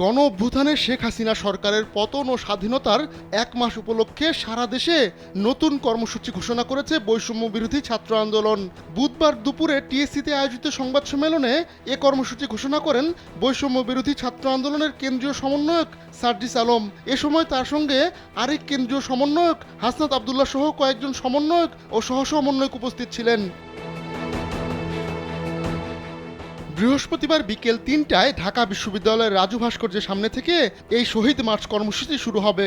গণ অভ্যুত্থানে শেখ হাসিনা সরকারের পতন ও স্বাধীনতার 1 মাস উপলক্ষে সারা দেশে নতুন কর্মসূচি ঘোষণা করেছে বৈষম্য বিরোধী ছাত্র আন্দোলন। বুধবার দুপুরে টিএসসিতে আয়োজিত সংবাদ সম্মেলনে এ কর্মসূচি ঘোষণা করেন বৈষম্য বিরোধী ছাত্র আন্দোলনের কেন্দ্রীয় সমন্বয়ক সার্জিস আলম। এ সময় তার সঙ্গে আরেক কেন্দ্রীয় সমন্বয়ক হাসনাত আবদুল্লাহ সহ কয়েকজন সমন্বয়ক ও সহসমন্বয়ক উপস্থিত ছিলেন। বৃহস্পতিবার বিকেল ৩টায় ঢাকা বিশ্ববিদ্যালয়ের রাজু ভাস্কর্যের সামনে থেকে এই শহীদ মার্চ কর্মসূচি শুরু হবে।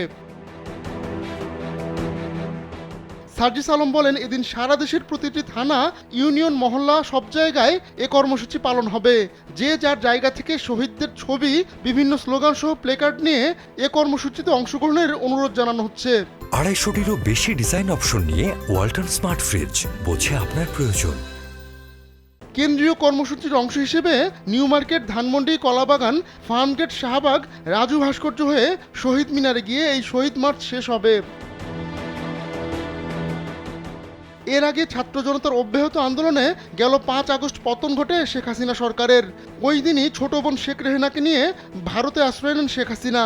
সার্জিস আলম বলেন, এদিন সারা দেশের প্রতিটি থানা, ইউনিয়ন, মহল্লা সব জায়গায় এ কর্মসূচি পালন হবে। যে যার জায়গা থেকে শহীদদের ছবি, বিভিন্ন স্লোগান সহ প্লেকার্ড নিয়ে এ কর্মসূচিতে অংশগ্রহণের অনুরোধ জানানো হচ্ছে। 250-টিরও বেশি ডিজাইন অপশন নিয়ে ওয়ালটন স্মার্ট ফ্রিজ, বোঝে আপনার প্রয়োজন। কেন্দ্রীয় কর্মসূচির অংশ হিসেবে নিউ মার্কেট, ধানমন্ডি, কলাবাগান, ফার্মগেট, শাহবাগ, রাজু ভাস্কর্য হয়ে শহীদ মিনারে গিয়ে এই শহীদ মার্চ শেষ হবে। এর আগে ছাত্র জনতার অব্যাহত আন্দোলনে গেল 5 আগস্ট পতন ঘটে শেখ হাসিনা সরকারের। ওই দিনই ছোট বোন শেখ রেহেনাকে নিয়ে ভারতে আশ্রয় নেন শেখ হাসিনা।